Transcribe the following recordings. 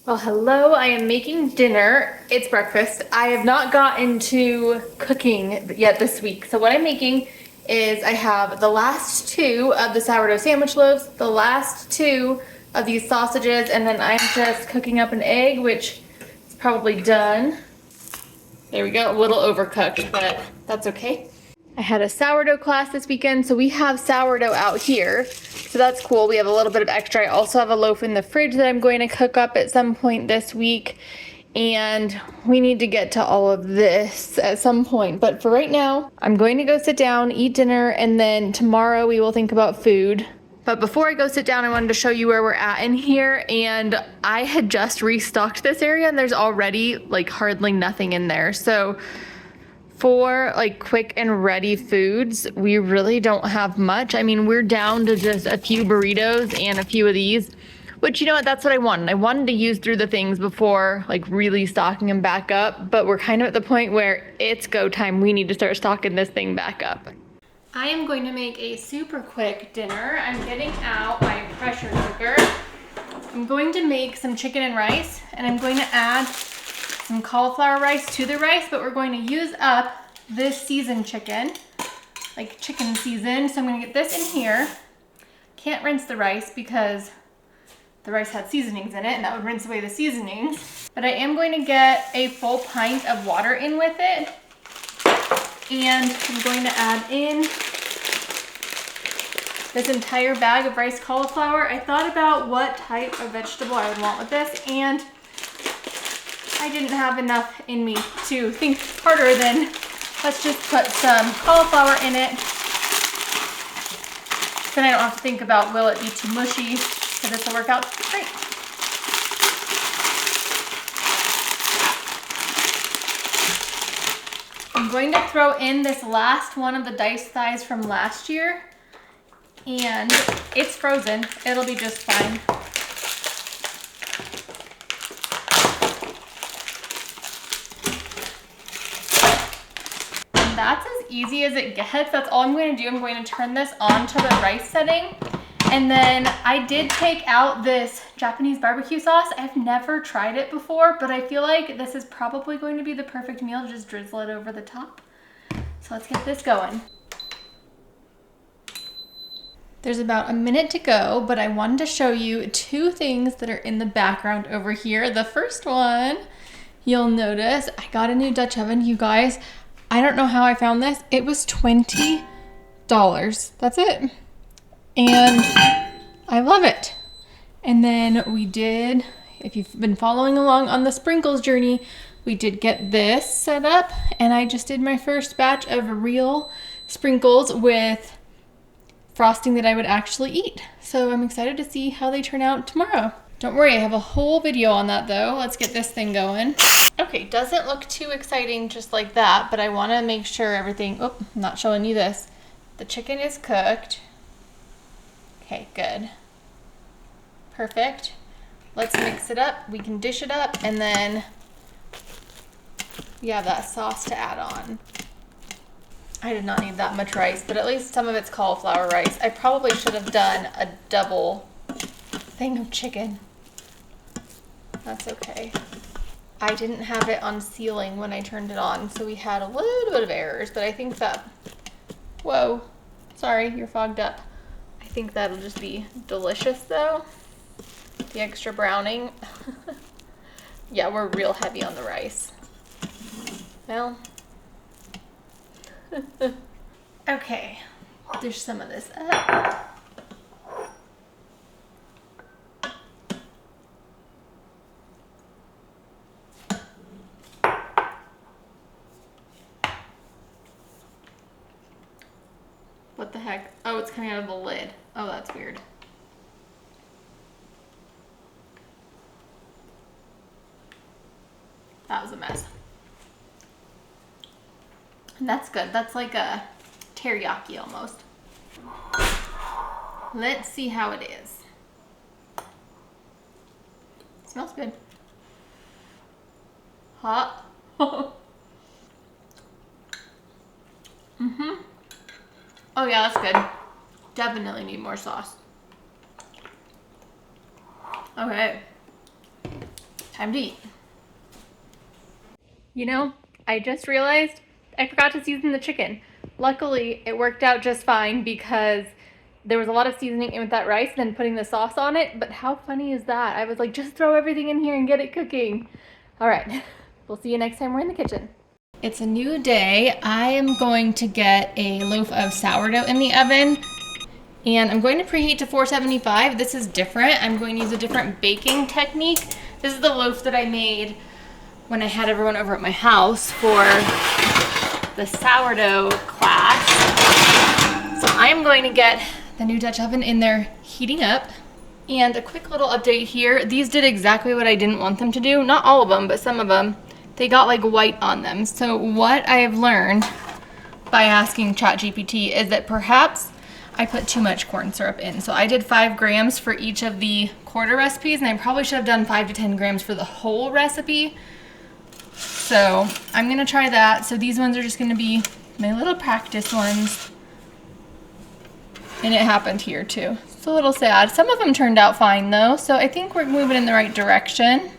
Well, hello, I am making dinner. It's breakfast. I have not gotten to cooking yet this week. So what I'm making is I have the last two of the sourdough sandwich loaves, the last two of these sausages, and then I'm just cooking up an egg, which is probably done. There we go, a little overcooked, but that's okay. I had a sourdough class this weekend, so we have sourdough out here. So that's cool. We have a little bit of extra. I also have a loaf in the fridge that I'm going to cook up at some point this week. And we need to get to all of this at some point. But for right now, I'm going to go sit down, eat dinner, and then tomorrow we will think about food. But before I go sit down, I wanted to show you where we're at in here. And I had just restocked this area and there's already like hardly nothing in there. So for like quick and ready foods, we really don't have much. I mean, we're down to just a few burritos and a few of these, which, you know what, that's what I wanted. I wanted to use through the things before like really stocking them back up, but we're kind of at the point where it's go time. We need to start stocking this thing back up. I am going to make a super quick dinner. I'm getting out my pressure cooker. I'm going to make some chicken and rice, and I'm going to add some cauliflower rice to the rice, but we're going to use up this seasoned chicken, like chicken season. So I'm going to get this in here. Can't rinse the rice because the rice had seasonings in it, and that would rinse away the seasonings. But I am going to get a full pint of water in with it, and I'm going to add in this entire bag of rice cauliflower. I thought about what type of vegetable I would want with this, and I didn't have enough in me to think harder than let's just put some cauliflower in it. Then I don't have to think about will it be too mushy, so this will work out great. I'm going to throw in this last one of the diced thighs from last year, and it's frozen. It'll be just fine. That's as easy as it gets. That's all I'm going to do. I'm going to turn this on to the rice setting. And then I did take out this Japanese barbecue sauce. I've never tried it before, but I feel like this is probably going to be the perfect meal to just drizzle it over the top. So let's get this going. There's about a minute to go, but I wanted to show you two things that are in the background over here. The first one, you'll notice I got a new Dutch oven. You guys, I don't know how I found this. It was $20. That's it. And I love it. And then we did, if you've been following along on the sprinkles journey, we did get this set up, and I just did my first batch of real sprinkles with frosting that I would actually eat. So I'm excited to see how they turn out tomorrow. Don't worry, I have a whole video on that though. Let's get this thing going. Okay, doesn't look too exciting just like that, but I want to make sure everything, oh, I'm not showing you this. The chicken is cooked. Okay, good. Perfect. Let's mix it up. We can dish it up, and then we have that sauce to add on. I did not need that much rice, but at least some of it's cauliflower rice. I probably should have done a double thing of chicken. That's okay. I didn't have it on sealing when I turned it on, so we had a little bit of errors, but I think that, whoa, sorry, you're fogged up. I think that'll just be delicious though. The extra browning. Yeah, we're real heavy on the rice. Well, okay, dish some of this up. What the heck? Oh, it's coming out of the lid. Oh, that's weird. That was a mess. And that's good. That's like a teriyaki almost. Let's see how it is. It smells good. Hot. Mm-hmm. Oh yeah, that's good. Definitely need more sauce. Okay. Time to eat. You know, I just realized I forgot to season the chicken. Luckily, it worked out just fine because there was a lot of seasoning in with that rice and then putting the sauce on it, but how funny is that? I was like, just throw everything in here and get it cooking. All right, we'll see you next time we're in the kitchen. It's a new day. I am going to get a loaf of sourdough in the oven, and I'm going to preheat to 475. This is different. I'm going to use a different baking technique. This is the loaf that I made when I had everyone over at my house for the sourdough class. So I'm going to get the new Dutch oven in there heating up. And a quick little update here. These did exactly what I didn't want them to do. Not all of them, but some of them. They got like white on them. So what I have learned by asking ChatGPT is that perhaps I put too much corn syrup in. So I did 5 grams for each of the quarter recipes, and I probably should have done 5 to 10 grams for the whole recipe. So I'm gonna try that. So these ones are just gonna be my little practice ones. And it happened here too. It's a little sad. Some of them turned out fine though, so I think we're moving in the right direction.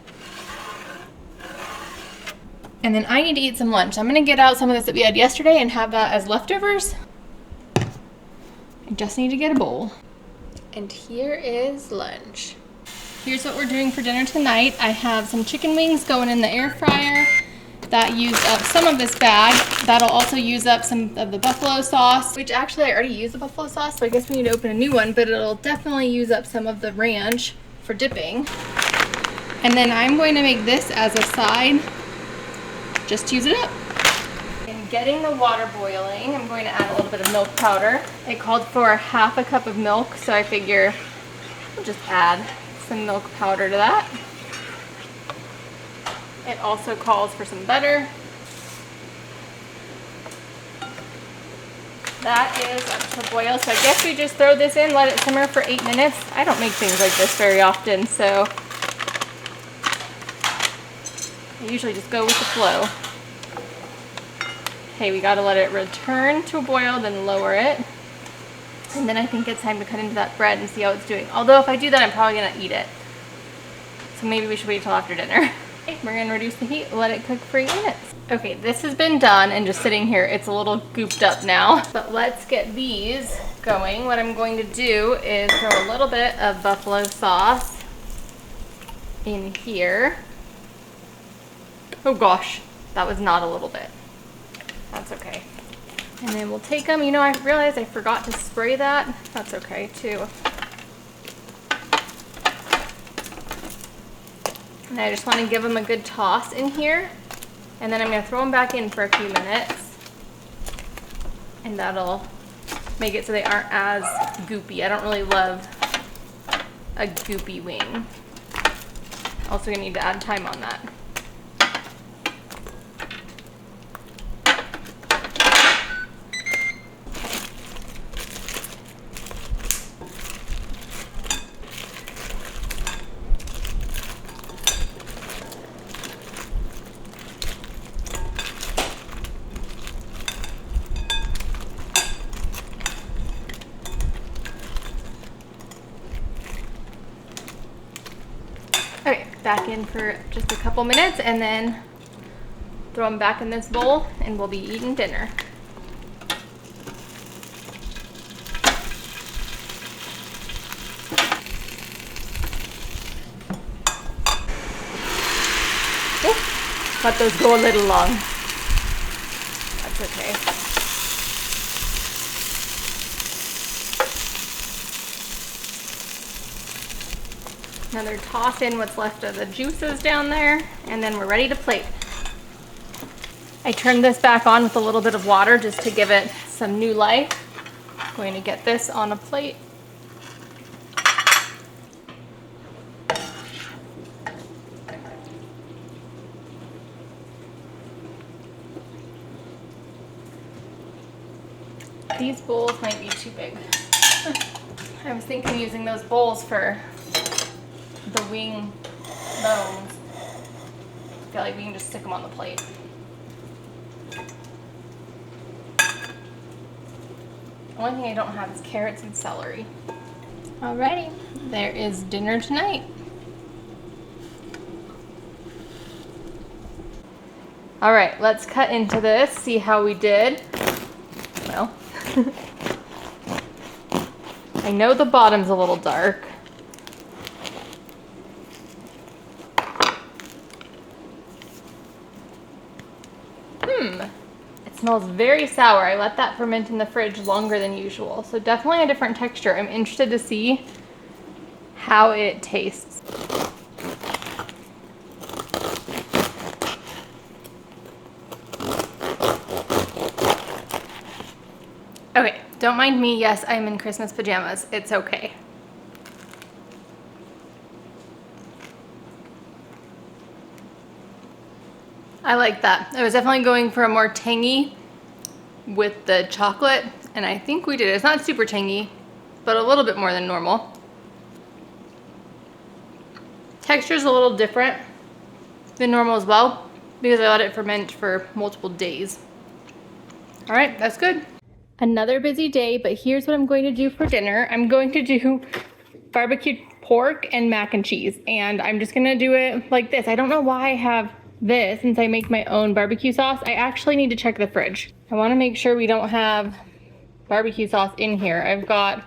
And then I need to eat some lunch. I'm gonna get out some of this that we had yesterday and have that as leftovers. I just need to get a bowl. And here is lunch. Here's what we're doing for dinner tonight. I have some chicken wings going in the air fryer. That used up some of this bag. That'll also use up some of the buffalo sauce, which actually I already used the buffalo sauce, so I guess we need to open a new one, but it'll definitely use up some of the ranch for dipping. And then I'm going to make this as a side, just to use it up. In getting the water boiling, I'm going to add a little bit of milk powder. It called for 1/2 cup of milk, so I figure we'll just add some milk powder to that. It also calls for some butter. That is up to boil, so I guess we just throw this in, let it simmer for 8 minutes. I don't make things like this very often, so I usually just go with the flow. Okay, we gotta let it return to a boil, then lower it. And then I think it's time to cut into that bread and see how it's doing. Although if I do that, I'm probably gonna eat it. So maybe we should wait till after dinner. Okay, we're gonna reduce the heat, let it cook for 8 minutes. Okay, this has been done and just sitting here. It's a little gooped up now, but let's get these going. What I'm going to do is throw a little bit of buffalo sauce in here. Oh gosh, that was not a little bit. That's okay. And then we'll take them. You know, I realized I forgot to spray that. That's okay too. And I just want to give them a good toss in here. And then I'm going to throw them back in for a few minutes. And that'll make it so they aren't as goopy. I don't really love a goopy wing. Also going to need to add thyme on that. Okay, back in for just a couple minutes and then throw them back in this bowl and we'll be eating dinner. Oh, let those go a little long. That's okay. Another toss in what's left of the juices down there, and then we're ready to plate. I turned this back on with a little bit of water just to give it some new life. I'm going to get this on a plate. These bowls might be too big. I was thinking using those bowls for the wing bones. I feel like we can just stick them on the plate. The only thing I don't have is carrots and celery. Alrighty, there is dinner tonight. All right, let's cut into this, see how we did. Well, I know the bottom's a little dark. It smells very sour. I let that ferment in the fridge longer than usual, so definitely a different texture. I'm interested to see how it tastes. Okay, don't mind me. Yes, I'm in Christmas pajamas. It's okay. I like that. I was definitely going for a more tangy with the chocolate, and I think we did. It's not super tangy, but a little bit more than normal. Texture's a little different than normal as well, because I let it ferment for multiple days. All right, that's good. Another busy day, but here's what I'm going to do for dinner. I'm going to do barbecue pork and mac and cheese, and I'm just gonna do it like this. I don't know why I have this since I make my own barbecue sauce. I actually need to check the fridge. I wanna make sure we don't have barbecue sauce in here. I've got,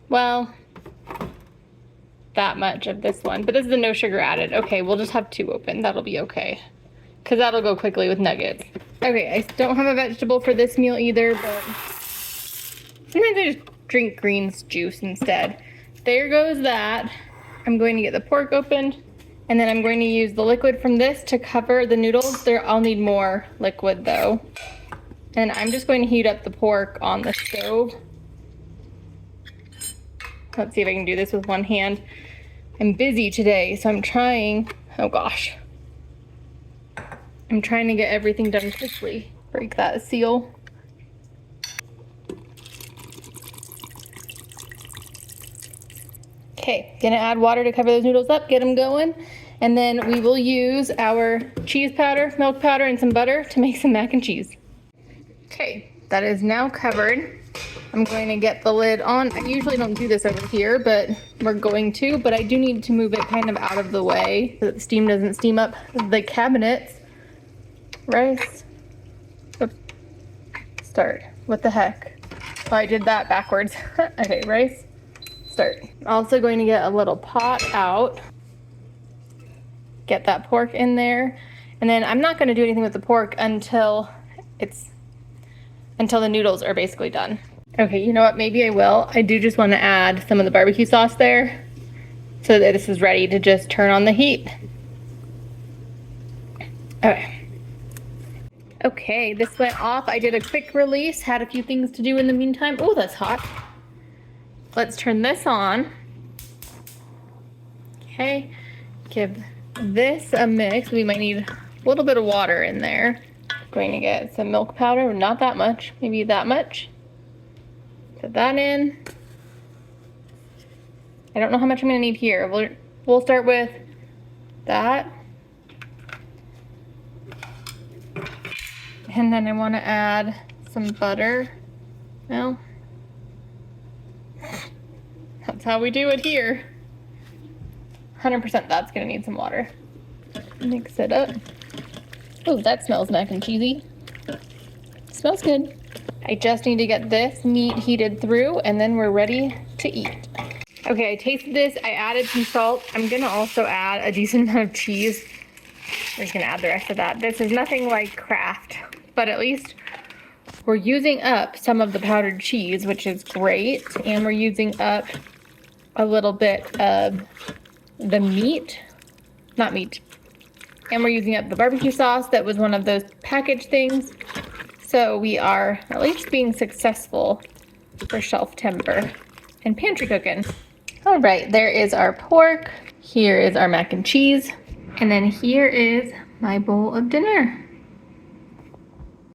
well, that much of this one, but this is the no sugar added. Okay, we'll just have 2 open. That'll be okay, because that'll go quickly with nuggets. Okay, I don't have a vegetable for this meal either, but sometimes I just drink greens juice instead. There goes that. I'm going to get the pork opened, and then I'm going to use the liquid from this to cover the noodles. I'll need more liquid though. And I'm just going to heat up the pork on the stove. Let's see if I can do this with one hand. I'm busy today, so I'm trying, oh gosh. I'm trying to get everything done quickly. Break that seal. Okay, gonna add water to cover those noodles up, get them going, and then we will use our cheese powder, milk powder, and some butter to make some mac and cheese. Okay, that is now covered. I'm going to get the lid on. I usually don't do this over here, but we're going to, but I do need to move it kind of out of the way so that the steam doesn't steam up the cabinets. Rice. Oops. Start. What the heck? Oh, I did that backwards. Okay, rice. Start. Also going to get a little pot out. Get that pork in there. And then I'm not going to do anything with the pork until the noodles are basically done. Okay, you know what? Maybe I will. I do just want to add some of the barbecue sauce there so that this is ready to just turn on the heat. Okay. Okay, this went off. I did a quick release, had a few things to do in the meantime. Oh, that's hot. Let's turn this on. Okay, give this a mix. We might need a little bit of water in there. Going to get some milk powder, not that much, maybe that much. Put that in. I don't know how much I'm gonna need here. We'll start with that. And then I want to add some butter. Well, that's how we do it here. 100% that's gonna need some water. Mix it up. Oh, that smells mac and cheesy. Smells good. I just need to get this meat heated through, and then we're ready to eat. Okay, I tasted this. I added some salt. I'm gonna also add a decent amount of cheese. We're just gonna add the rest of that. This is nothing like Kraft, but at least we're using up some of the powdered cheese, which is great, and we're using up a little bit of the meat, not meat, and we're using up the barbecue sauce that was one of those packaged things. So we are at least being successful for shelf timber and pantry cooking. All right, there is our pork. Here is our mac and cheese. And then here is my bowl of dinner.